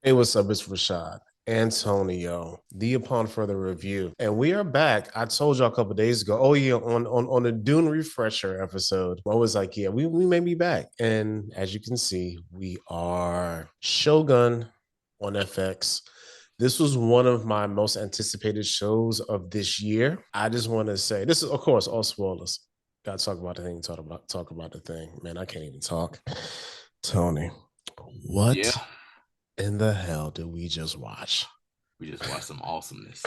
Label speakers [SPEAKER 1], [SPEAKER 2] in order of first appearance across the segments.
[SPEAKER 1] Hey, what's up? It's Rashad. Antonio, the Upon Further Review. And we are back. I told y'all a couple days ago, oh yeah, on the Dune Refresher episode, I was like, yeah, we may be back. And as you can see, we are Shogun on FX. This was one of my most anticipated shows of this year. I just want to say, this is, of course, all spoilers. Gotta talk about the thing, talk about the thing. Man, I can't even talk. Tony,
[SPEAKER 2] Yeah,
[SPEAKER 1] what in the hell did we just watch?
[SPEAKER 2] we just watched some awesomeness.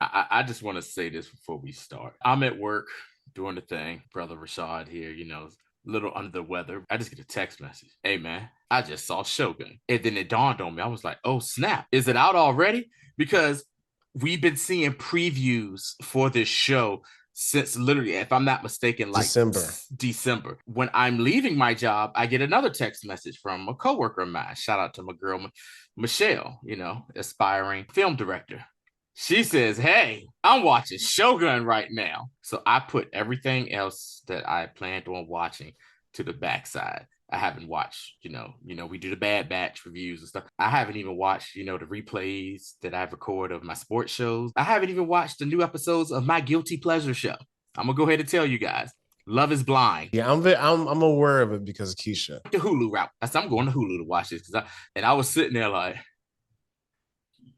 [SPEAKER 2] I just want to say this before we start. I'm at work doing the thing. Brother Rashad here, a little under the weather. I just get a text message. Hey, man, I just saw Shogun. And then it dawned on me. I was like, oh, snap. Is it out already? Because we've been seeing previews for this show since literally, if I'm not mistaken, like
[SPEAKER 1] December.
[SPEAKER 2] December. When I'm leaving my job, I get another text message from a coworker of mine. Shout out to my girl, Michelle, aspiring film director. She says, hey, I'm watching Shogun right now. So I put everything else that I planned on watching to the backside. I haven't watched, we do the Bad Batch reviews and stuff. I haven't even watched, the replays that I've recorded of my sports shows. I haven't even watched the new episodes of my Guilty Pleasure show. I'm gonna go ahead and tell you guys. Love is Blind.
[SPEAKER 1] Yeah, I'm aware of it because of Keisha.
[SPEAKER 2] The Hulu route. I said I'm going to Hulu to watch this and I was sitting there like,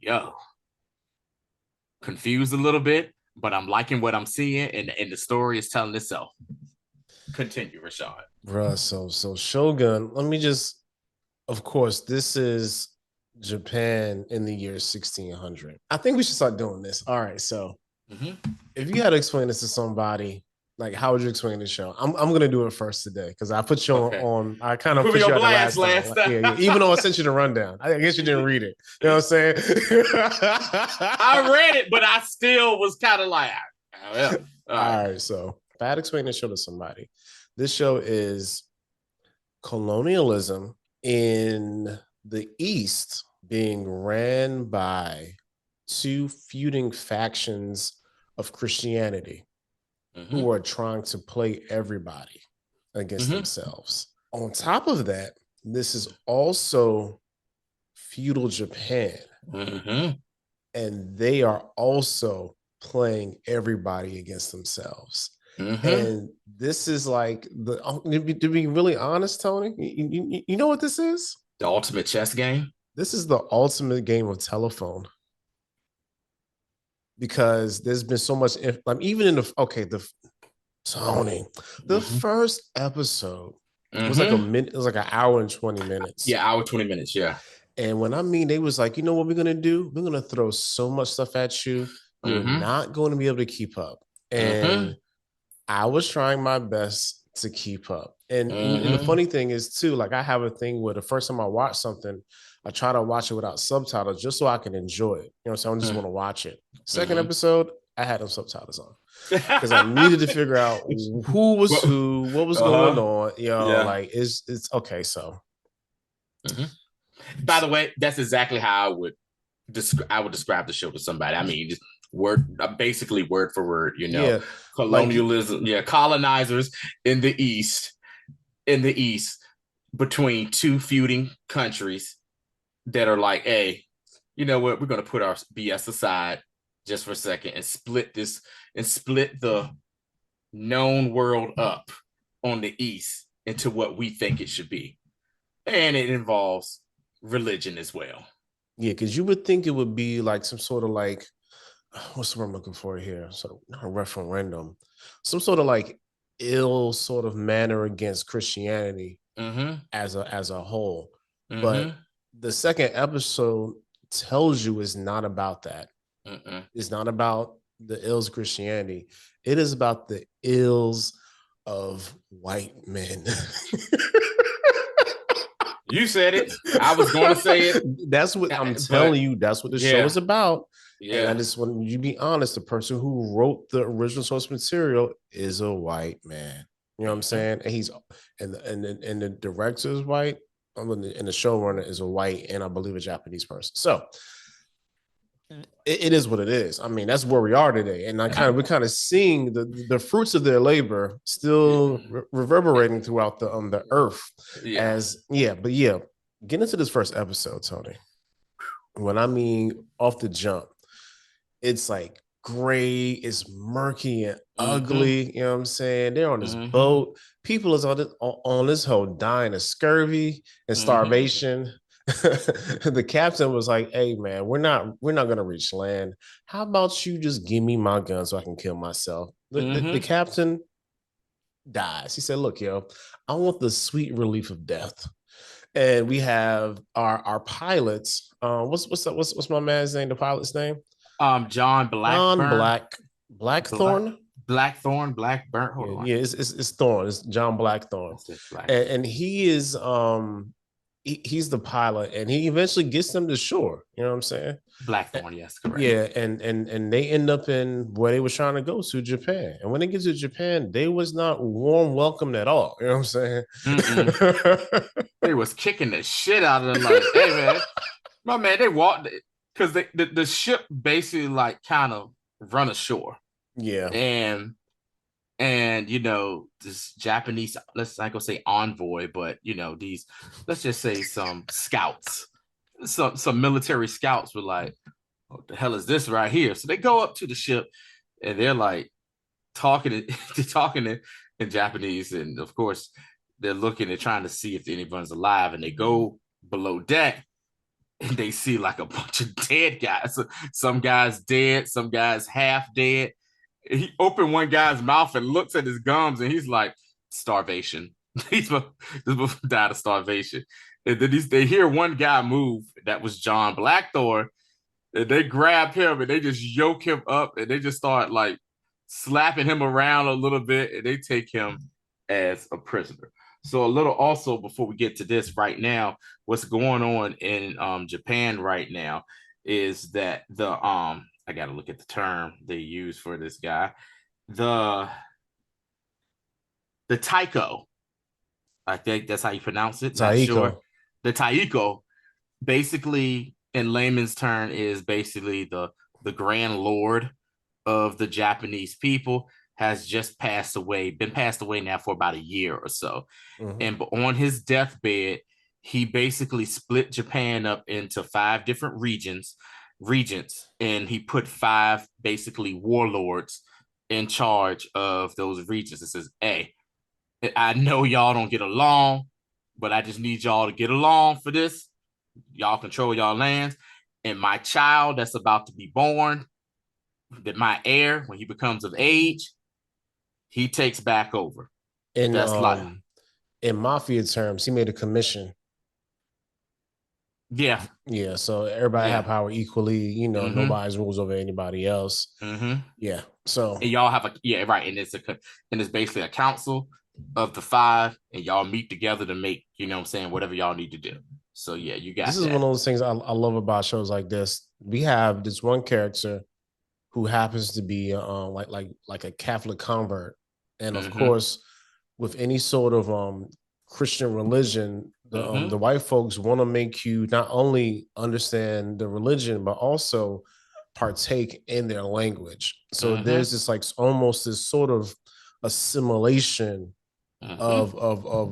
[SPEAKER 2] yo, confused a little bit, but I'm liking what I'm seeing, and the story is telling itself. Continue, Rashad.
[SPEAKER 1] Bruh, so Shogun, let me just, of course, this is Japan in the year 1600. I think we should start doing this. All right, so if you had to explain this to somebody, like how would you explain the show? I'm gonna do it first today because I put you on I kind of put you on the last time. Yeah. Even though I sent you the rundown. I guess you didn't read it. You know what I'm saying?
[SPEAKER 2] I read it, but I still was kind of like, oh, yeah.
[SPEAKER 1] All right. So if I had to explain this show to somebody, this show is colonialism in the East being ran by two feuding factions of Christianity who are trying to play everybody against themselves. On top of that, this is also feudal Japan. And they are also playing everybody against themselves. And this is like to be really honest, Tony, you know what this is?
[SPEAKER 2] The ultimate chess game.
[SPEAKER 1] This is the ultimate game of telephone. Because there's been so much, like even in the Tony, the first episode was like a minute, it was like an hour and 20 minutes.
[SPEAKER 2] Yeah, hour 20 minutes. Yeah.
[SPEAKER 1] And when I mean, they was like, you know what we're gonna do? We're gonna throw so much stuff at you, you're not going to be able to keep up. And I was trying my best to keep up. And the funny thing is too, like I have a thing where the first time I watch something, I try to watch it without subtitles just so I can enjoy it. You know, so I just want to watch it. Second episode, I had them subtitles on because I needed to figure out who was who, what was going on. You know, like it's okay. So,
[SPEAKER 2] by the way, that's exactly how I would describe the show to somebody. I mean, just basically word for word. Colonialism, colonizers in the East, between two feuding countries that are like, hey, you know what? We're going to put our BS aside just for a second and split the known world up on the East into what we think it should be. And it involves religion as well.
[SPEAKER 1] Yeah, because you would think it would be like some sort of like, what's the word I'm looking for here? Sort of not a referendum, some sort of like ill sort of manner against Christianity as a whole. But the second episode tells you it's not about that. It's not about the ills of Christianity. It is about the ills of white men.
[SPEAKER 2] You said it. I was going to say it.
[SPEAKER 1] That's what I'm telling you. That's what the show is about. Yeah. And I just want you to be honest. The person who wrote the original source material is a white man. You know what I'm saying? And he's and the director is white, and the showrunner is a white and I believe a Japanese person. So it is what it is. I mean, that's where we are today, and we're kind of seeing the fruits of their labor still reverberating throughout the earth. Get into this first episode, Tony. when I mean off the jump, it's like gray, it's murky and
[SPEAKER 2] Mm-hmm.
[SPEAKER 1] ugly. You know what I'm saying? They're on this
[SPEAKER 2] Mm-hmm.
[SPEAKER 1] boat. People is on this whole dying of scurvy and
[SPEAKER 2] Mm-hmm.
[SPEAKER 1] starvation. The captain was like, "Hey man, we're not gonna reach land. How about you just give me my gun so I can kill myself?" The
[SPEAKER 2] Mm-hmm.
[SPEAKER 1] captain dies. He said, "Look, yo, I want the sweet relief of death." And we have our pilots. What's my man's name? The pilot's name?
[SPEAKER 2] John
[SPEAKER 1] John
[SPEAKER 2] Blackburn. Black
[SPEAKER 1] Blackthorn.
[SPEAKER 2] Blackthorn, Blackburn. Hold
[SPEAKER 1] Yeah,
[SPEAKER 2] on.
[SPEAKER 1] yeah, it's Thorn. It's John Blackthorn,
[SPEAKER 2] That's it, Black.
[SPEAKER 1] and he is he's the pilot, and he eventually gets them to shore. You know what I'm saying?
[SPEAKER 2] Blackthorn, yes, correct.
[SPEAKER 1] Yeah, and they end up in where they were trying to go to, Japan. And when they get to Japan, they was not warm welcomed at all. You know what I'm saying?
[SPEAKER 2] Mm-mm. They was kicking the shit out of them. Like, hey man, my man, they walked because the ship basically like kind of run ashore.
[SPEAKER 1] Yeah.
[SPEAKER 2] And this Japanese, let's not go say envoy, but these, let's just say some scouts, some military scouts were like, what the hell is this right here? So they go up to the ship and they're like talking they're talking in Japanese, and of course they're looking and trying to see if anyone's alive, and they go below deck and they see like a bunch of dead guys. Some guys dead, some guys half dead. He opened one guy's mouth and looks at his gums, and he's like, starvation. He's died of starvation. And then they hear one guy move. That was John Blackthorn. And they grab him and they just yoke him up, and they just start like slapping him around a little bit, and they take him as a prisoner. So a little also before we get to this right now, what's going on in Japan right now is that I got to look at the term they use for this guy, the taiko. I think that's how you pronounce it. Not sure.
[SPEAKER 1] Taiko.
[SPEAKER 2] The taiko, basically in layman's term, is basically the grand lord of the Japanese people, has just passed away, been passed away now for about a year or so.
[SPEAKER 1] Mm-hmm.
[SPEAKER 2] And on his deathbed, he basically split Japan up into 5 different regions, and he put 5 basically warlords in charge of those regions. It says, hey, I know y'all don't get along, but I just need y'all to get along for this. Y'all control y'all lands. And my child that's about to be born, that my heir, when he becomes of age, he takes back over.
[SPEAKER 1] In
[SPEAKER 2] That's like,
[SPEAKER 1] in mafia terms, he made a commission.
[SPEAKER 2] yeah,
[SPEAKER 1] Yeah, so everybody have
[SPEAKER 2] yeah.
[SPEAKER 1] power equally.
[SPEAKER 2] Mm-hmm.
[SPEAKER 1] Nobody's rules over anybody else.
[SPEAKER 2] Mm-hmm.
[SPEAKER 1] Yeah. So
[SPEAKER 2] And y'all have right, and it's basically a council of the 5, and y'all meet together to make, what I'm saying, whatever y'all need to do. So yeah, you
[SPEAKER 1] this
[SPEAKER 2] got
[SPEAKER 1] is one of
[SPEAKER 2] that.
[SPEAKER 1] those things I love about shows like this. We have this one character who happens to be like a Catholic convert, and of
[SPEAKER 2] Mm-hmm.
[SPEAKER 1] course, with any sort of Christian religion, the
[SPEAKER 2] Mm-hmm.
[SPEAKER 1] white folks want to make you not only understand the religion but also partake in their language. So
[SPEAKER 2] Mm-hmm.
[SPEAKER 1] there's this like almost this sort of assimilation
[SPEAKER 2] Mm-hmm.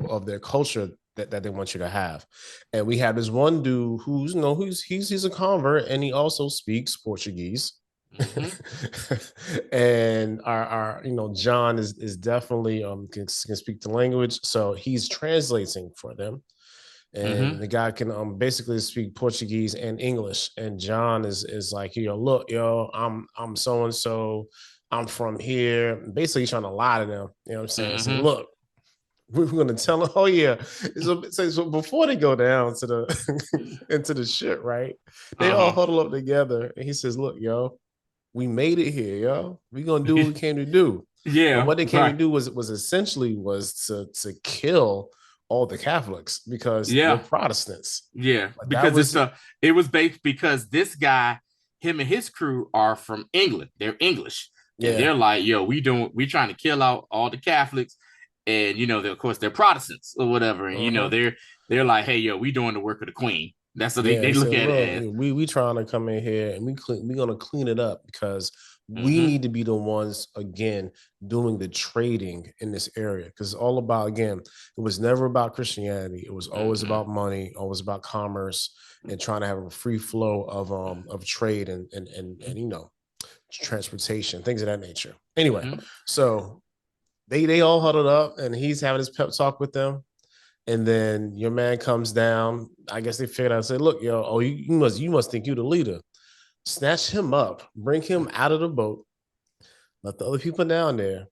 [SPEAKER 1] of their culture that they want you to have. And we have this one dude who's he's a convert and he also speaks Portuguese.
[SPEAKER 2] Mm-hmm.
[SPEAKER 1] And our John is definitely can speak the language, so he's translating for them. And
[SPEAKER 2] Mm-hmm.
[SPEAKER 1] the guy can basically speak Portuguese and English. And John is like, look, yo, I'm so and so, I'm from here. Basically, he's trying to lie to them. You know what I'm saying? Say,
[SPEAKER 2] Mm-hmm.
[SPEAKER 1] look, we're gonna tell them. Oh yeah. So before they go down to the into the ship, right? They all
[SPEAKER 2] Uh-huh.
[SPEAKER 1] huddle up together, and he says, "Look, yo, we made it here, yo. We gonna do what we came to do." And
[SPEAKER 2] Yeah,
[SPEAKER 1] what they came to
[SPEAKER 2] right.
[SPEAKER 1] do was essentially was to kill all the Catholics because they're
[SPEAKER 2] Yeah.
[SPEAKER 1] Protestants.
[SPEAKER 2] Yeah,
[SPEAKER 1] But that
[SPEAKER 2] because
[SPEAKER 1] was
[SPEAKER 2] it was based because this guy, him and his crew are from England. They're English, and
[SPEAKER 1] yeah.
[SPEAKER 2] they're like, "Yo, we trying to kill out all the Catholics," and of course they're Protestants or whatever, and
[SPEAKER 1] Uh-huh.
[SPEAKER 2] they're like, "Hey, yo, we doing the work of the Queen." That's what
[SPEAKER 1] Yeah,
[SPEAKER 2] they
[SPEAKER 1] he
[SPEAKER 2] look
[SPEAKER 1] said,
[SPEAKER 2] at it
[SPEAKER 1] "Look,
[SPEAKER 2] as.
[SPEAKER 1] we trying to come in here and we gonna clean it up because We need to be the ones, again, doing the trading in this area, because it's all about, again, it was never about Christianity. It was always about money, always about commerce, and trying to have a free flow of trade and transportation, things of that nature. Anyway, so they all huddled up, and he's having his pep talk with them. And then your man comes down. I guess they figured out and said, look, yo, you must think you're the leader. Snatch him up, bring him out of the boat, let the other people down there.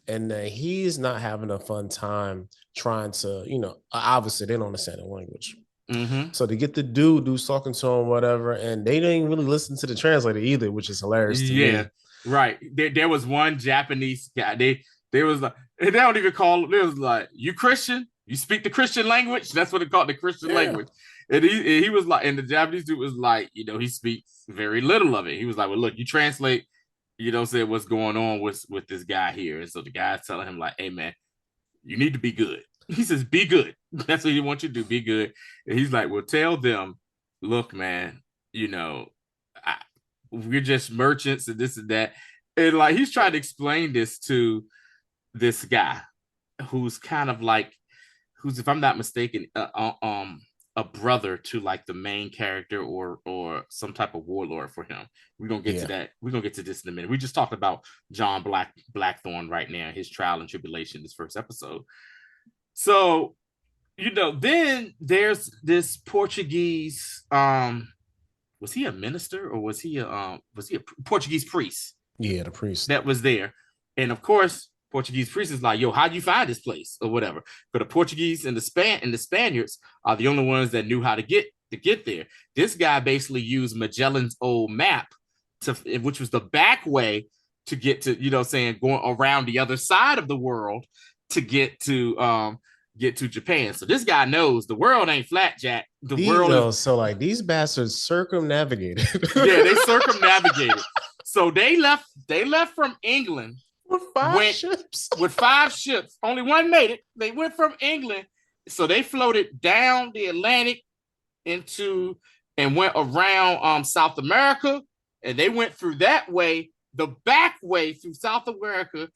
[SPEAKER 1] And he's not having a fun time trying to, obviously they don't understand the language. So to get the dude who's talking to him, whatever, and they didn't really listen to the translator either, which is hilarious to me.
[SPEAKER 2] Right. There was one Japanese guy. They was like, they don't even call it. It was like, you Christian? You speak the Christian language? That's what they called the Christian language. And he was like, and the Japanese dude was like, he speaks very little of it. He was like, well, look, you translate, say what's going on with this guy here. And so the guy's telling him like, hey man, you need to be good. He says, be good. That's what he wants you to do, be good. And he's like, well, tell them, look, man, we're just merchants and this and that. And like, he's trying to explain this to this guy who's kind of like, if I'm not mistaken, a brother to like the main character or some type of warlord for him. We're gonna get to that. We're gonna get to this in a minute. We just talked about John Blackthorne right now, his trial and tribulation, this first episode. So, then there's this Portuguese. Was he a minister or was he a Portuguese priest?
[SPEAKER 1] Yeah, the priest
[SPEAKER 2] that was there, and of course. Portuguese priest is like, yo, how'd you find this place or whatever? But the Portuguese and the Spaniards are the only ones that knew how to get there. This guy basically used Magellan's old map which was the back way to get to, going around the other side of the world to get to Japan. So this guy knows the world ain't flat, Jack.
[SPEAKER 1] So like these bastards circumnavigated.
[SPEAKER 2] Yeah, they circumnavigated. So they left from England. With 5 ships. Only one made it. They went from England. So they floated down the Atlantic and went around South America. And they went through that way, the back way through South America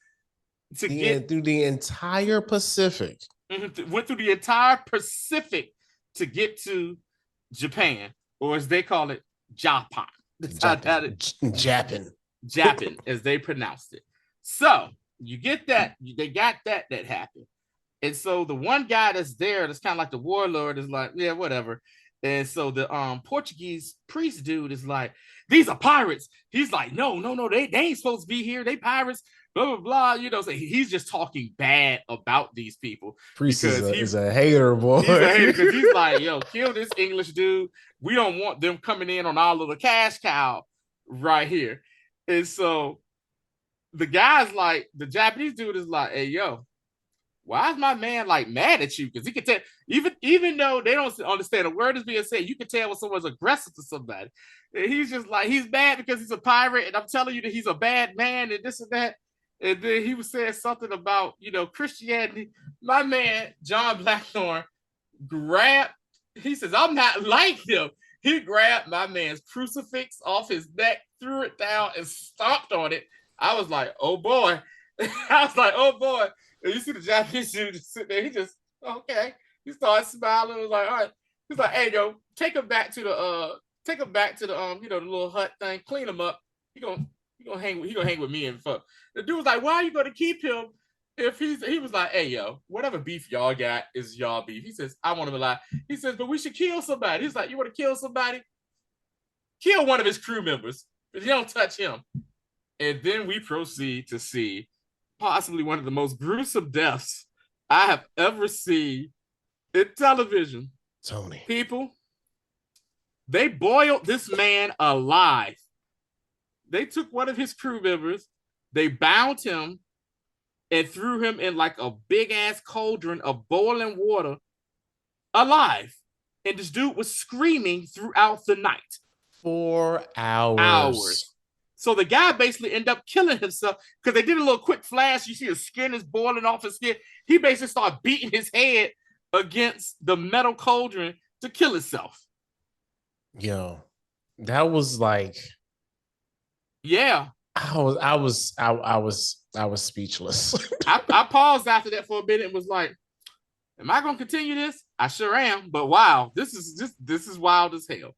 [SPEAKER 1] get through the entire Pacific.
[SPEAKER 2] Went through the entire Pacific to get to Japan, or as they call it, Japan. Japan, as they pronounced it. So you get that, they got that happened. And so the one guy that's there, that's kind of like the warlord, is like, yeah, whatever. And so the Portuguese priest dude is like, these are pirates. He's like, no, they ain't supposed to be here. They pirates, blah, blah, blah. So he's just talking bad about these people.
[SPEAKER 1] Priest is a hater, boy.
[SPEAKER 2] He's a hater because he's like, yo, kill this English dude. We don't want them coming in on our little cash cow right here. And so the guy's like, the Japanese dude is like, hey, yo, why is my man like mad at you? Because he can tell, even though they don't understand a word is being said, you can tell when someone's aggressive to somebody. And he's just like, he's mad because he's a pirate, and I'm telling you that he's a bad man and this and that. And then he was saying something about, Christianity. My man, John Blackthorne, he says, I'm not like them. He grabbed my man's crucifix off his neck, threw it down, and stomped on it. I was like, oh boy. And you see the Japanese dude just sitting there. He just, okay. He started smiling. It was like, all right. He's like, hey, yo, take him back to the the little hut thing. Clean him up. He gonna hang with me and fuck. The dude was like, why are you gonna keep him if he was like, hey, yo, whatever beef y'all got is y'all beef. He says, I want him alive. He says, but we should kill somebody. He's like, you want to kill somebody? Kill one of his crew members, but you don't touch him. And then we proceed to see possibly one of the most gruesome deaths I have ever seen in television.
[SPEAKER 1] Tony.
[SPEAKER 2] People, they boiled this man alive. They took one of his crew members, they bound him, and threw him in like a big ass cauldron of boiling water alive. And this dude was screaming throughout the night.
[SPEAKER 1] 4 hours.
[SPEAKER 2] So the guy basically ended up killing himself because they did a little quick flash. You see his skin is boiling off his skin. He basically started beating his head against the metal cauldron to kill himself.
[SPEAKER 1] Yo, that was like...
[SPEAKER 2] Yeah.
[SPEAKER 1] I was speechless.
[SPEAKER 2] I paused after that for a minute and was like, am I gonna continue this? I sure am, but wow, this is wild as hell.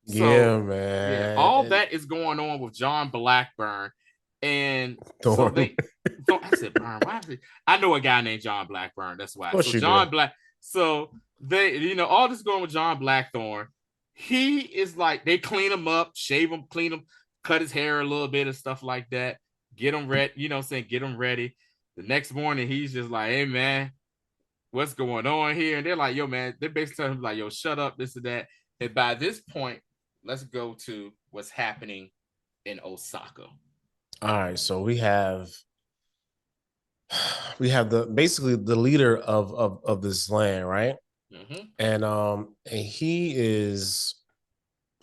[SPEAKER 1] Yeah,
[SPEAKER 2] So yeah,
[SPEAKER 1] man.
[SPEAKER 2] all that is going on with John Blackburn. And so
[SPEAKER 1] Thorn.
[SPEAKER 2] I said Burn. Why? I know a guy named John Blackburn. That's
[SPEAKER 1] Of
[SPEAKER 2] why.
[SPEAKER 1] course
[SPEAKER 2] So
[SPEAKER 1] you do.
[SPEAKER 2] John Black. So they, all this going with John Blackthorn. He is like, they clean him up, shave him, clean him, cut his hair a little bit and stuff like that. Get him ready. You know what I'm saying? Get him ready. The next morning, he's just like, hey man, what's going on here? And they're like, yo man, they're basically telling him like, yo, shut up, this and that. And by this point, let's go to what's happening in Osaka.
[SPEAKER 1] All right, so we have the basically the leader of this land, right?
[SPEAKER 2] Mm-hmm.
[SPEAKER 1] And he is,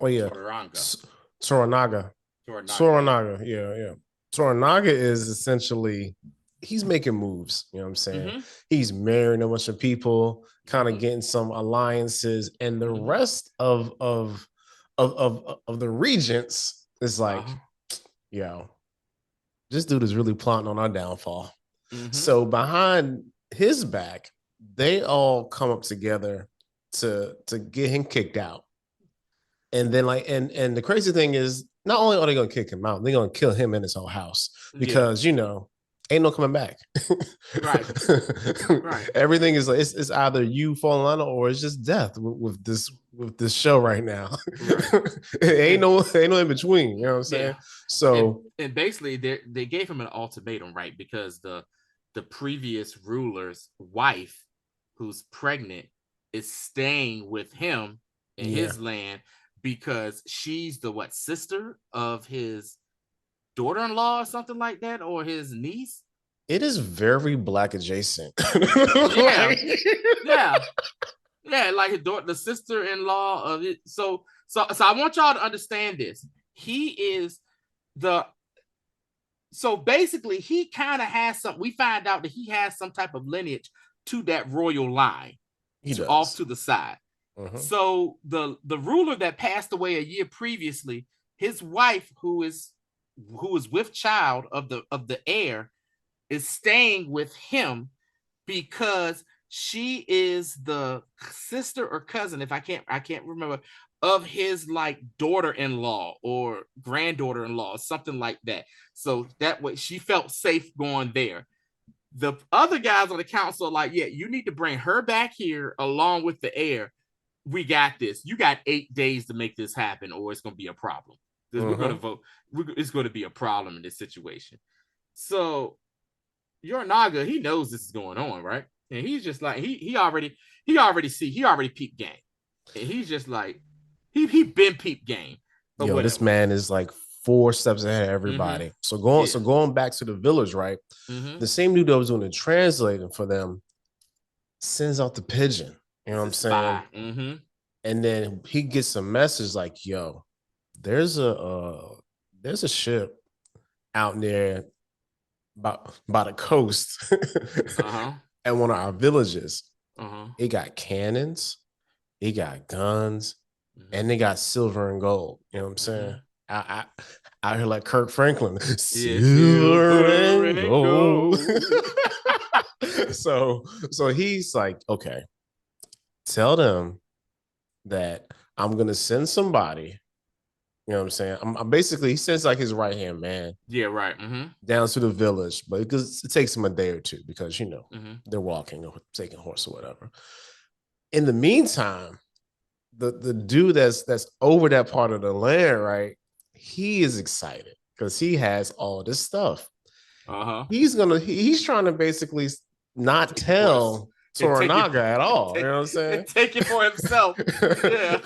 [SPEAKER 1] oh yeah,
[SPEAKER 2] Toranaga.
[SPEAKER 1] Toranaga. Toranaga, yeah. Toranaga is essentially, he's making moves, you know what I'm saying?
[SPEAKER 2] Mm-hmm.
[SPEAKER 1] He's marrying a bunch of people, kind of
[SPEAKER 2] Mm-hmm.
[SPEAKER 1] getting some alliances, and the
[SPEAKER 2] Mm-hmm.
[SPEAKER 1] rest of the regents is like, yo, this dude is really plotting on our downfall.
[SPEAKER 2] Mm-hmm.
[SPEAKER 1] So behind his back, they all come up together to get him kicked out. And then and the crazy thing is, not only are they gonna kick him out, they're gonna kill him in his whole house because ain't no coming back.
[SPEAKER 2] Right. Right.
[SPEAKER 1] Everything is like it's either you falling under or it's just death with this show right now. Right. ain't no in between. You know what I'm saying?
[SPEAKER 2] Yeah.
[SPEAKER 1] So
[SPEAKER 2] and basically they gave him an ultimatum, right? Because the previous ruler's wife, who's pregnant, is staying with him in his land because she's the sister of his daughter-in-law or something like that, or his niece.
[SPEAKER 1] It is very black adjacent.
[SPEAKER 2] Yeah. Like his daughter, the sister-in-law of it. So I want y'all to understand this. He is so basically he kind of has some. We find out that he has some type of lineage to that royal line, off to the side. Mm-hmm. So the ruler that passed away a year previously, his wife, who is with child of the heir, is staying with him because she is the sister or cousin, if I can't remember, of his like daughter-in-law or granddaughter-in-law, something like that. So that way she felt safe going there. The other guys on the council are like, yeah, you need to bring her back here along with the heir. We got this. You got 8 days to make this happen, or it's going to be a problem. We're going to vote. It's going to be a problem in this situation. So Yorinaga, he knows this is going on, right? And he's just like, he already peeped game. And he's just like, he been peeped game.
[SPEAKER 1] Yo, whatever. This man is like 4 steps ahead of everybody. Mm-hmm. So going back to the village, right? Mm-hmm. The same dude that was doing the translating for them sends out the pigeon. You know what I'm saying? Mm-hmm. And then he gets a message like, yo, there's a ship out there by the coast at one of our villages. It got cannons, it got guns, and they got silver and gold. You know what I'm saying? I hear like Kirk Franklin, silver and gold. So he's like, okay, tell them that I'm gonna send somebody. You know what I'm saying? I'm basically, he sends like his right-hand man.
[SPEAKER 2] Yeah, right.
[SPEAKER 1] Down to the village, but because it takes him a day or two because, they're walking or taking horse or whatever. In the meantime, the dude that's over that part of the land, right? He is excited because he has all this stuff. He's trying to basically not tell Toranaga at all. You know what I'm saying?
[SPEAKER 2] Take it for himself. Yeah.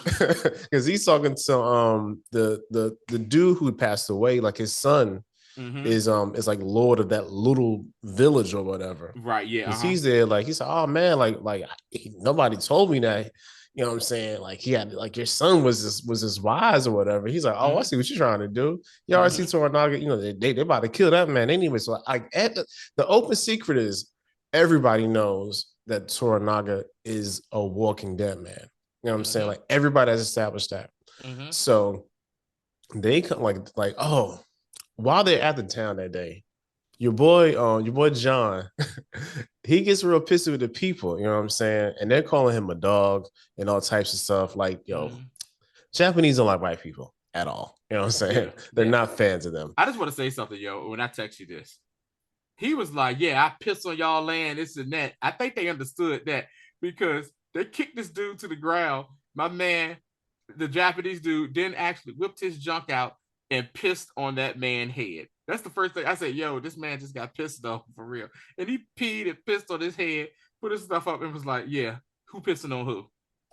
[SPEAKER 1] Because he's talking to the dude who passed away, like his son is like lord of that little village or whatever.
[SPEAKER 2] Right, yeah.
[SPEAKER 1] Because he's there, like he's like, oh man, like nobody told me that. You know what I'm saying? Like he had, like, your son was this wise or whatever. He's like, oh, I see what you're trying to do. You already see Toranaga, they about to kill that man anyway. So like the open secret is everybody knows that Toranaga is a walking dead man. You know what I'm saying? Like everybody has established that. So they like, oh, while they're at the town that day, your boy John, he gets real pissy with the people, you know what I'm saying? And they're calling him a dog and all types of stuff. Like, yo, Japanese don't like white people at all. You know what I'm saying?
[SPEAKER 2] Yeah,
[SPEAKER 1] They're
[SPEAKER 2] yeah.
[SPEAKER 1] not fans of them.
[SPEAKER 2] I just want to say something, yo. When I text you this, he was like, "Yeah, I piss on y'all land, this and that." I think they understood that because they kicked this dude to the ground. My man, the Japanese dude, then actually whipped his junk out and pissed on that man's head. That's the first thing I said. Yo, this man just got pissed off for real, and he peed and pissed on his head, put his stuff up, and was like, "Yeah, who pissing on who?"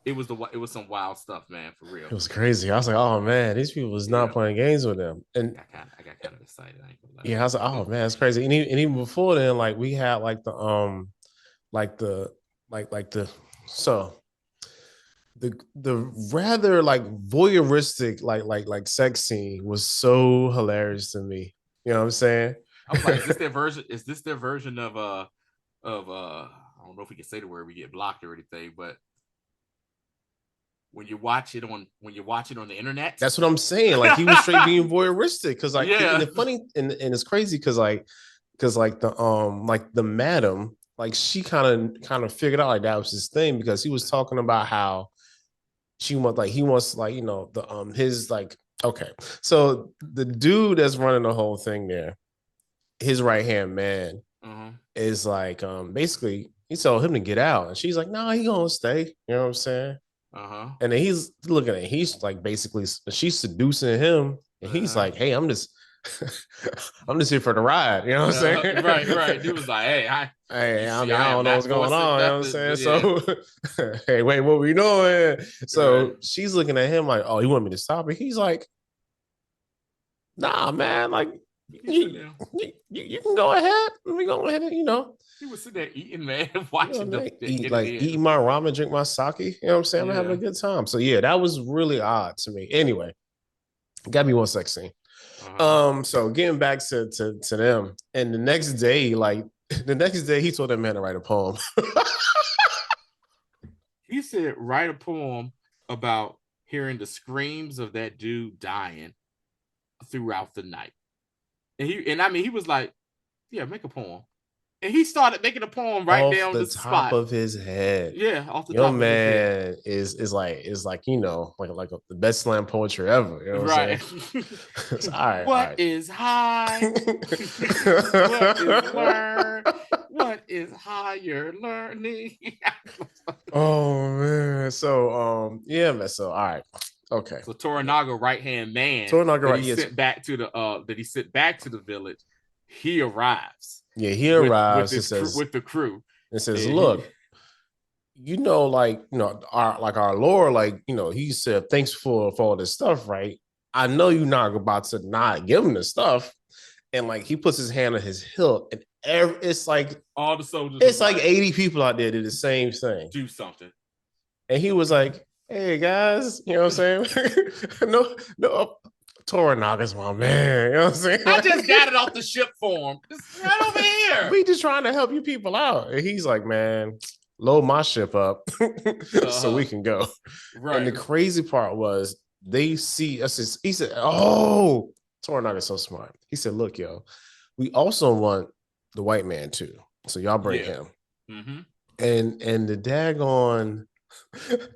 [SPEAKER 2] It was some wild stuff, man, for real.
[SPEAKER 1] It was crazy. I was like, oh man, these people was not playing games with them. And
[SPEAKER 2] I got kind of excited. I ain't gonna lie.
[SPEAKER 1] yeah, I was like, oh man, that's crazy. And even before then, like we had like like the like the so the rather like voyeuristic like sex scene was so hilarious to me. You know what I'm saying?
[SPEAKER 2] I was like, is this their version? Is this their version of I don't know if we can say the word, we get blocked or anything, but when you watch it on the internet,
[SPEAKER 1] that's what I'm saying. Like he was straight being voyeuristic because like
[SPEAKER 2] yeah.
[SPEAKER 1] and the funny and it's crazy because like the madam, like she kind of figured out like that was his thing because he was talking about how he wants like, you know, the his like, okay, so the dude that's running the whole thing there, his right hand man, is like basically he told him to get out, and she's like, no, he gonna stay. You know what I'm saying? And then he's looking at, he's like basically she's seducing him, and he's like, hey, I'm just here for the ride. You know what I'm saying?
[SPEAKER 2] Right. Dude was like, hey, I
[SPEAKER 1] don't know what's going on. You know what I'm saying? So, hey, wait, what we doing? So she's looking at him like, oh, you want me to stop it? He's like, nah, man, like you can go ahead. Let me go ahead and, you know.
[SPEAKER 2] He was sitting there eating, man, watching them
[SPEAKER 1] eat my ramen, drink my sake. You know what I'm saying? I'm having a good time. So yeah, that was really odd to me. Anyway, got me one sex scene. So getting back to them, and the next day, he told that man to write a poem.
[SPEAKER 2] He said, write a poem about hearing the screams of that dude dying throughout the night. And he was like, yeah, make a poem. And he started making a poem right
[SPEAKER 1] off
[SPEAKER 2] down
[SPEAKER 1] the top of his head.
[SPEAKER 2] Yeah, off the
[SPEAKER 1] Your
[SPEAKER 2] top of his head.
[SPEAKER 1] is like, you know, like the best slam poetry ever. You know what I'm saying?
[SPEAKER 2] All right. What is high? What is learn? What is higher learning?
[SPEAKER 1] Oh man. So yeah, man. So all right. Okay.
[SPEAKER 2] So Toranaga, right hand man,
[SPEAKER 1] Toranaga,
[SPEAKER 2] he sent back to the village. He arrives.
[SPEAKER 1] Yeah, he arrives
[SPEAKER 2] with the crew.
[SPEAKER 1] And says, look, you know, like, you know, our lore, like, you know, he said, thanks for all this stuff, right? I know you're not about to not give him the stuff. And like he puts his hand on his hilt, and it's like
[SPEAKER 2] all the soldiers.
[SPEAKER 1] It's like 80 people out there did the same thing.
[SPEAKER 2] Do something.
[SPEAKER 1] And he was like, hey guys, you know what I'm saying? no, Toranaga's my man. You know what I'm saying?
[SPEAKER 2] I just got it off the ship for him. It's right over here.
[SPEAKER 1] We just trying to help you people out. And he's like, man, load my ship up so we can go. Right. And the crazy part was they see us. He said, oh, Toranaga's so smart. He said, look, yo, we also want the white man too. So y'all bring him. And the daggone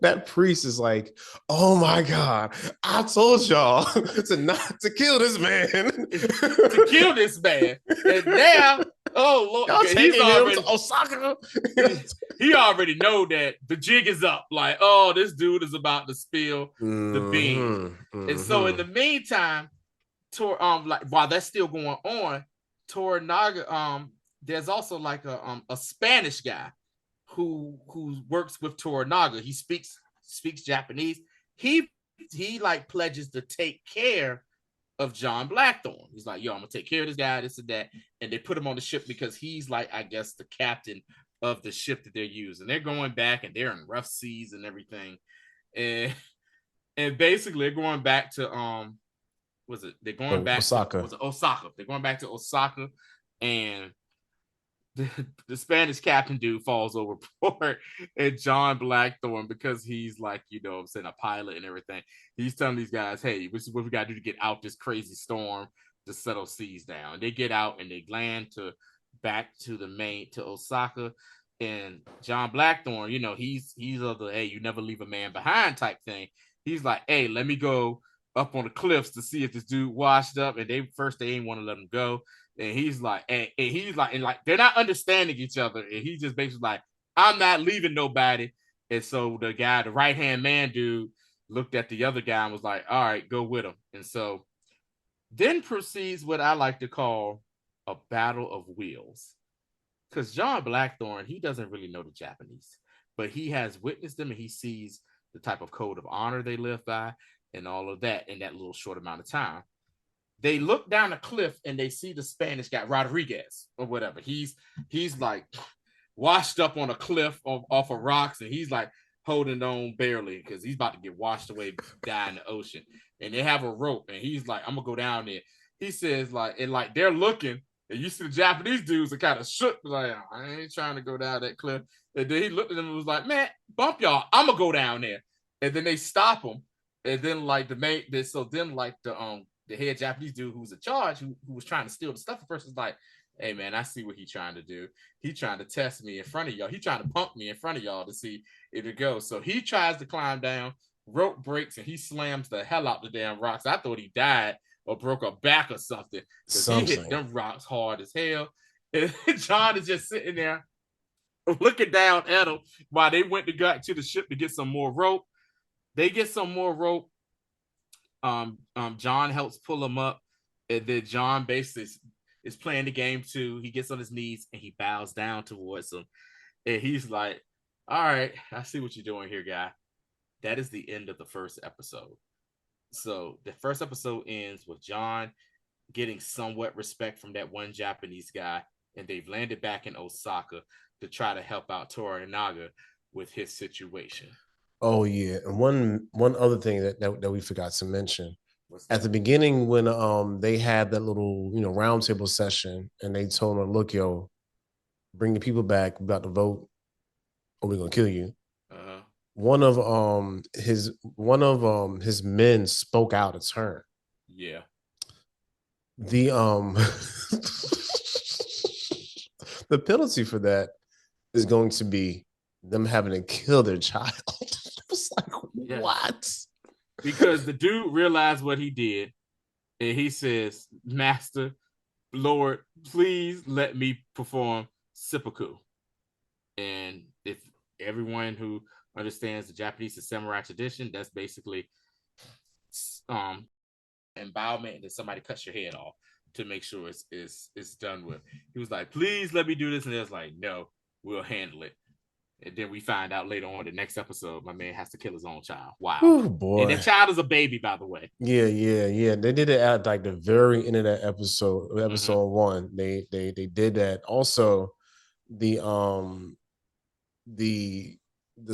[SPEAKER 1] that priest is like, oh my God, I told y'all to kill this man.
[SPEAKER 2] To kill this man. And now, oh Lord,
[SPEAKER 1] y'all taking him to Osaka.
[SPEAKER 2] He already know that the jig is up. Like, oh, this dude is about to spill the beans. And so in the meantime, like while that's still going on, Toranaga, there's also like a Spanish guy who works with Toranaga. He speaks Japanese. He like pledges to take care of John Blackthorne. He's like, yo, I'm gonna take care of this guy, this and that. And they put him on the ship because he's like, I guess, the captain of the ship that they're using. They're going back and they're in rough seas and everything. And basically they're going back to they're going back
[SPEAKER 1] Osaka.
[SPEAKER 2] To Osaka. They're going back to Osaka, and the Spanish captain dude falls overboard, and John Blackthorne, because he's like, you know what I'm saying, a pilot and everything, he's telling these guys, hey, this is what we got to do to get out this crazy storm. to settle seas down. They get out and they land back to Osaka. And John Blackthorne, he's of the hey, you never leave a man behind type thing. He's like, hey, let me go up on the cliffs to see if this dude washed up. And they ain't want to let him go. And he's like, and they're not understanding each other. And he's just basically like, I'm not leaving nobody. And so the right hand man dude, looked at the other guy and was like, all right, go with him. And so then proceeds what I like to call a battle of wheels. Because John Blackthorne, he doesn't really know the Japanese, but he has witnessed them and he sees the type of code of honor they live by and all of that in that little short amount of time. They look down a cliff and they see the Spanish guy, Rodriguez, or whatever. He's like washed up on a cliff off of rocks, and he's like holding on barely because he's about to get washed away, die in the ocean. And they have a rope, and he's like, I'm gonna go down there. He says, like, and like they're looking, and you see the Japanese dudes are kind of shook, like, I ain't trying to go down that cliff. And then he looked at them and was like, man, bump y'all, I'm gonna go down there. And then they stop him. And then like the head Japanese dude who's in charge, who was trying to steal the stuff, the person's like, hey man, I see what he's trying to do. He's trying to test me in front of y'all. He's trying to pump me in front of y'all to see if it goes. So he tries to climb down, rope breaks, and he slams the hell out the damn rocks. I thought he died or broke a back or something. Because he hit them rocks hard as hell. And John is just sitting there looking down at him while they went to the ship to get some more rope. They get some more rope. John helps pull him up. And then John basically is playing the game too. He gets on his knees and he bows down towards him. And he's like, all right, I see what you're doing here, guy. That is the end of the first episode. So the first episode ends with John getting somewhat respect from that one Japanese guy, and they've landed back in Osaka to try to help out Toranaga with his situation.
[SPEAKER 1] Oh yeah, and one other thing that we forgot to mention at the beginning when they had that little roundtable session and they told him, look, yo, bring the people back, we're about to vote, or we're gonna kill you. One of his men spoke out a turn.
[SPEAKER 2] Yeah.
[SPEAKER 1] The the penalty for that is going to be them having to kill their child. It was like, what?
[SPEAKER 2] Because the dude realized what he did, and he says, Master, Lord, please let me perform seppuku. And if everyone who understands the Japanese and samurai tradition, that's basically embowelment, and then somebody cuts your head off to make sure it's done with. He was like, please let me do this, and they was like, no, we'll handle it. And then we find out later on the next episode, my man has to kill his own child. Wow.
[SPEAKER 1] Oh boy.
[SPEAKER 2] And the child is a baby, by the way.
[SPEAKER 1] Yeah. They did it at like the very end of that episode 1. They did that. Also, the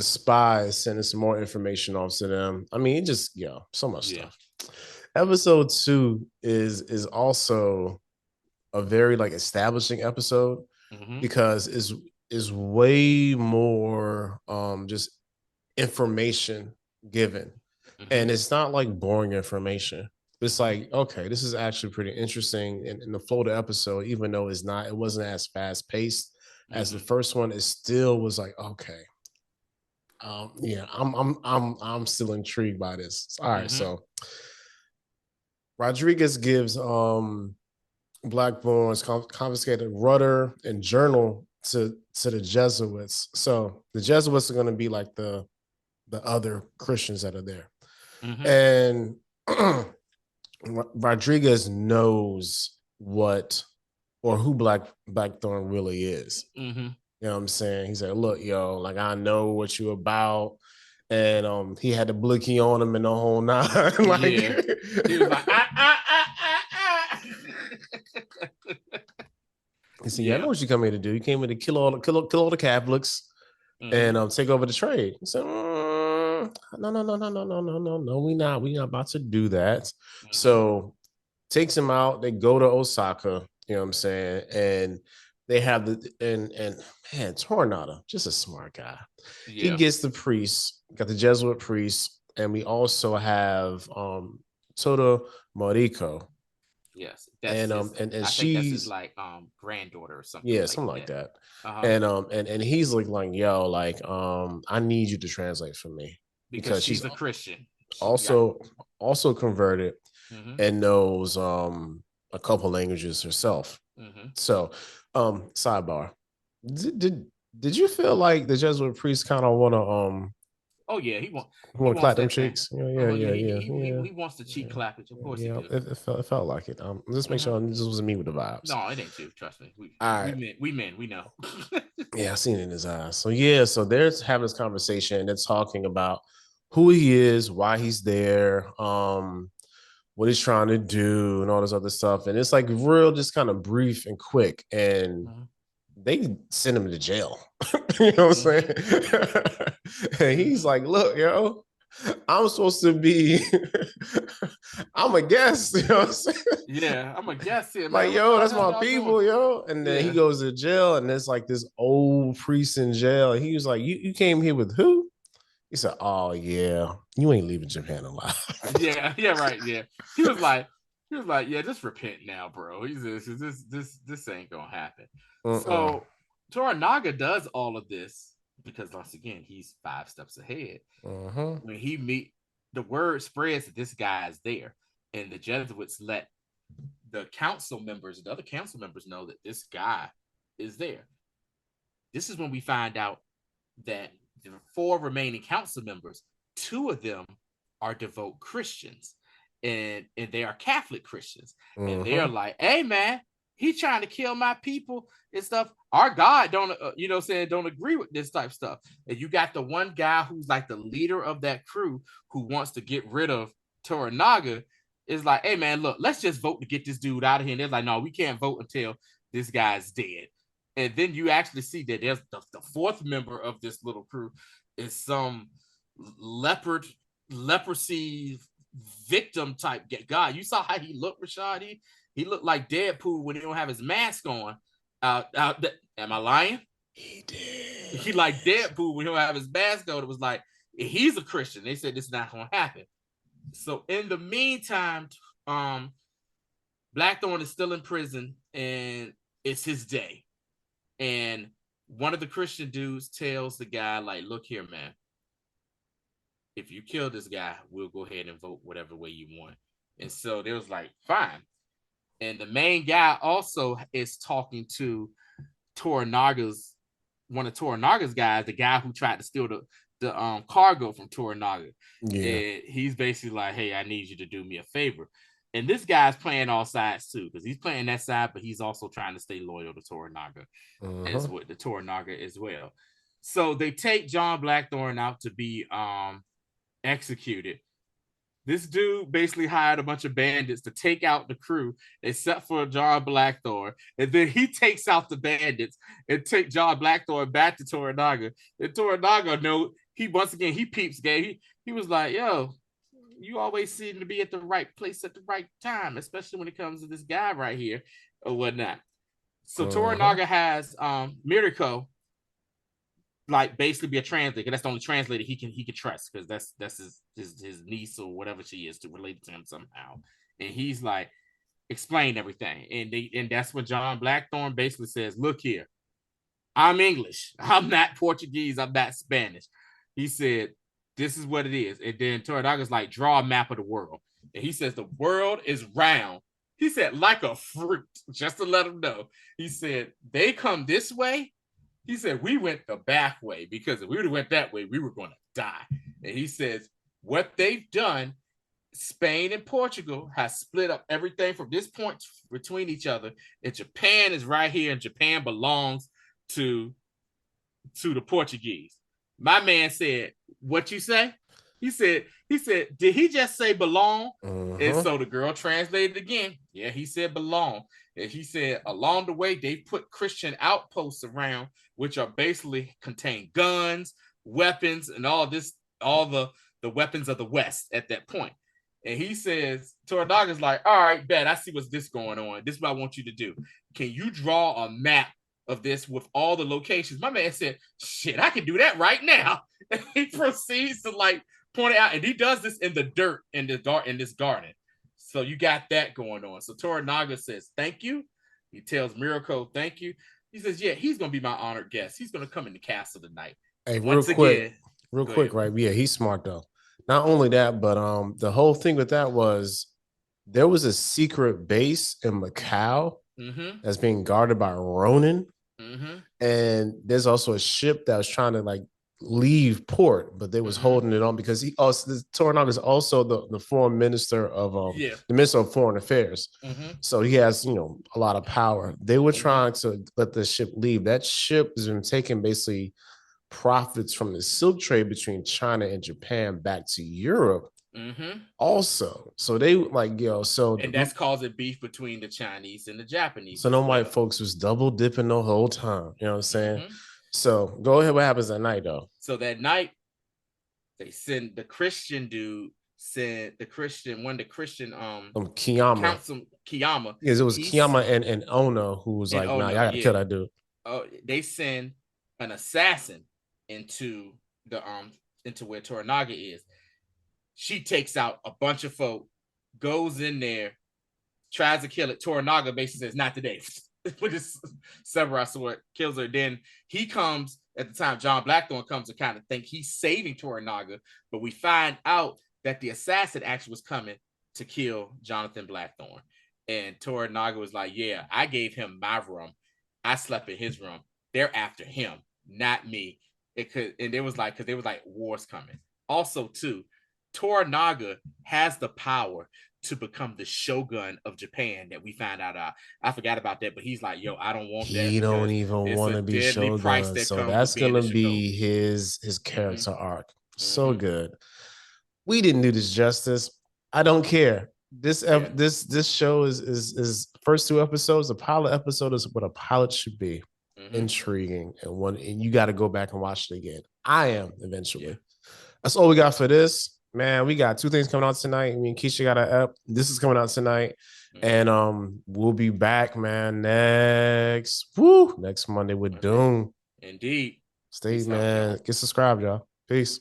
[SPEAKER 1] spies sending some more information off to them. I mean, it just so much stuff. Episode 2 is also a very like establishing episode because is way more just information given, and it's not like boring information. It's like, okay, this is actually pretty interesting. In the flow of the episode, even though it wasn't as fast paced as the first one, it still was like, okay, I'm still intrigued by this. All right, so Rodriguez gives Blackthorne's confiscated rudder and journal to the Jesuits. So the Jesuits are going to be like the other Christians that are there. And Rodriguez knows what or who Blackthorne really is. You know what I'm saying? He said, look, yo, like, I know what you about. And he had the blicky on him and the whole nine. Like,
[SPEAKER 2] he was like,
[SPEAKER 1] He said, I know what you come here to do. You came here to kill all the Catholics and take over the trade. He said, no, we not about to do that. So takes him out. They go to Osaka, you know what I'm saying? And they have and man, Tornado, just a smart guy. He gets the priest, got the Jesuit priest, and we also have Toto Moriko,
[SPEAKER 2] Yes,
[SPEAKER 1] and
[SPEAKER 2] that's his.
[SPEAKER 1] and
[SPEAKER 2] I think that's his
[SPEAKER 1] she's
[SPEAKER 2] like granddaughter or something
[SPEAKER 1] yeah,
[SPEAKER 2] like
[SPEAKER 1] something like
[SPEAKER 2] that.
[SPEAKER 1] that.
[SPEAKER 2] Uh-huh.
[SPEAKER 1] And he's like, yo, like, I need you to translate for me
[SPEAKER 2] Because
[SPEAKER 1] because she's
[SPEAKER 2] she's a Christian. She got.
[SPEAKER 1] also also converted
[SPEAKER 2] Mm-hmm.
[SPEAKER 1] and knows a couple languages herself.
[SPEAKER 2] Mm-hmm.
[SPEAKER 1] So, sidebar. Did you feel like the Jesuit priest kind of
[SPEAKER 2] Oh yeah, he
[SPEAKER 1] want to
[SPEAKER 2] wants
[SPEAKER 1] clap them
[SPEAKER 2] that thing.
[SPEAKER 1] cheeks? Yeah, yeah,
[SPEAKER 2] Oh yeah,
[SPEAKER 1] yeah, yeah, yeah.
[SPEAKER 2] he wants the cheek
[SPEAKER 1] Yeah,
[SPEAKER 2] clappage. Of course he
[SPEAKER 1] yeah,
[SPEAKER 2] do.
[SPEAKER 1] it felt like it. Just make
[SPEAKER 2] Mm-hmm.
[SPEAKER 1] sure this wasn't me with the vibes.
[SPEAKER 2] No, it ain't you. Trust me.
[SPEAKER 1] All right.
[SPEAKER 2] We men, we know.
[SPEAKER 1] Yeah, I seen it in his eyes. So yeah, so they're having this conversation and they're talking about who he is, why he's there, what he's trying to do, and all this other stuff. And it's like real, just kind of brief and quick. And
[SPEAKER 2] Mm-hmm.
[SPEAKER 1] they send him to jail. You know what I'm saying?
[SPEAKER 2] Mm-hmm.
[SPEAKER 1] And he's like, look, yo, I'm supposed to be, I'm a guest, you know what I'm saying?
[SPEAKER 2] Yeah, I'm a guest here,
[SPEAKER 1] Like,
[SPEAKER 2] man. What
[SPEAKER 1] yo,
[SPEAKER 2] the
[SPEAKER 1] that's
[SPEAKER 2] hell
[SPEAKER 1] my
[SPEAKER 2] y'all doing?
[SPEAKER 1] people, yo. And then he
[SPEAKER 2] Yeah.
[SPEAKER 1] goes to jail, and there's like this old priest in jail. And he was like, you came here with who? He said, oh, yeah, you ain't leaving Japan alive.
[SPEAKER 2] Yeah, yeah, right. Yeah. He was like, yeah, just repent now, bro. He's this ain't gonna happen.
[SPEAKER 1] Uh-uh.
[SPEAKER 2] So Toranaga does all of this because once again, he's 5 steps ahead.
[SPEAKER 1] Uh-huh.
[SPEAKER 2] When he meet the word spreads that this guy is there, and the Jesuits let the other council members know that this guy is there. This is when we find out that the 4 remaining council members, 2 of them are devout Christians, and they are Catholic Christians, and they're
[SPEAKER 1] Uh-huh.
[SPEAKER 2] like, "Hey, man, he's trying to kill my people and stuff. Our God don't, don't agree with this type of stuff." And you got the one guy who's like the leader of that crew who wants to get rid of Toranaga. Is like, "Hey, man, look, let's just vote to get this dude out of here." And they're like, "No, we can't vote until this guy's dead." And then you actually see that there's the 4th member of this little crew is some leprosy victim type guy. You saw how he looked, Rashad. He looked like Deadpool when he don't have his mask on. Am I lying?
[SPEAKER 1] He did.
[SPEAKER 2] He like Deadpool when he don't have his mask on. It was like, he's a Christian. They said this is not gonna happen. So in the meantime, Blackthorn is still in prison and it's his day. And one of the Christian dudes tells the guy, like, look here, man, if you kill this guy, we'll go ahead and vote whatever way you want. And so there was like, fine. And the main guy also is talking to one of Toranaga's guys, the guy who tried to steal the cargo from Toranaga.
[SPEAKER 1] Yeah.
[SPEAKER 2] And he's basically like, hey, I need you to do me a favor. And this guy's playing all sides too, because he's playing that side, but he's also trying to stay loyal to Toranaga as with the Toranaga as well. So they take John Blackthorn out to be executed. This dude basically hired a bunch of bandits to take out the crew, except for John Blackthorn. And then he takes out the bandits and take John Blackthorn back to Toranaga. And Toranaga, he once again, he peeps gay. He was like, yo, you always seem to be at the right place at the right time, especially when it comes to this guy right here or whatnot. So Toranaga has Miriko like basically be a translator. That's the only translator he can trust, because that's his niece or whatever she is, to relate to him somehow. And he's like, explain everything. And that's when John Blackthorn basically says, look here, I'm English. I'm not Portuguese. I'm not Spanish. He said, this is what it is. And then Toradaga's like, draw a map of the world. And he says, the world is round. He said, like a fruit, just to let him know. He said, they come this way. He said, we went the back way, because if we would have went that way, we were going to die. And he says, what they've done, Spain and Portugal has split up everything from this point between each other. And Japan is right here, and Japan belongs to the Portuguese. My man said, what you say? He said, did he just say belong? And so the girl translated again. Yeah, he said belong. And he said, along the way, they put Christian outposts around, which are basically contain guns, weapons, and all the weapons of the West at that point. And he says, Toradaga's like, all right, bet, I see what's this going on. This is what I want you to do. Can you draw a map of this with all the locations? My man said, shit, I can do that right now. And he proceeds to like point it out, and he does this in the dirt in this garden. So you got that going on. So Toranaga says thank you. He tells Mirako thank you. He says, yeah, he's gonna be my honored guest. He's gonna come in the castle tonight.
[SPEAKER 1] Hey,
[SPEAKER 2] Once again,
[SPEAKER 1] real quick, right? Yeah, he's smart though. Not only that, but the whole thing with that was there was a secret base in Macau that's being guarded by Ronin. And there's also a ship that was trying to like leave port, but they was holding it on because he also Toranaga is also the foreign minister of the Minister of Foreign Affairs. So he has, you know, a lot of power. They were trying to let the ship leave. That ship has been taking basically profits from the silk trade between China and Japan back to Europe. Also, so they like, yo, so
[SPEAKER 2] and that's causing beef between the Chinese and the Japanese.
[SPEAKER 1] So no white folks was double dipping the whole time. You know what I'm saying? So go ahead. What happens that night though?
[SPEAKER 2] So that night, they send the Christian dude, sent the Christian
[SPEAKER 1] Kiyama.
[SPEAKER 2] Council Kiyama.
[SPEAKER 1] Yes, it was Kiyama and Ono who was like, nah, y'all gotta kill that dude.
[SPEAKER 2] Oh, they send an assassin into the into where Toranaga is. She takes out a bunch of folk, goes in there, tries to kill it. Toranaga basically says, not today. With his samurai sword, kills her. Then he comes at the time, John Blackthorne comes to kind of think he's saving Toranaga, but we find out that the assassin actually was coming to kill Jonathan Blackthorne. And Toranaga was like, yeah, I gave him my room. I slept in his room. They're after him, not me. And it was like, because they was like, war's coming. Also, too, Toranaga has the power to become the Shogun of Japan that we found out. I forgot about that, but he's like, yo, I don't want that.
[SPEAKER 1] He don't even want to be Shogun. So that's gonna be his character arc. So good. We didn't do this justice. I don't care. This show is first 2 episodes. The pilot episode is what a pilot should be. Intriguing and you got to go back and watch it again. I am eventually. That's all we got for this. Man, we got 2 things coming out tonight. Me and Keisha got an app. This is coming out tonight. And we'll be back, man, next Monday with Doom.
[SPEAKER 2] Indeed.
[SPEAKER 1] Stay, man. Get subscribed, y'all. Peace.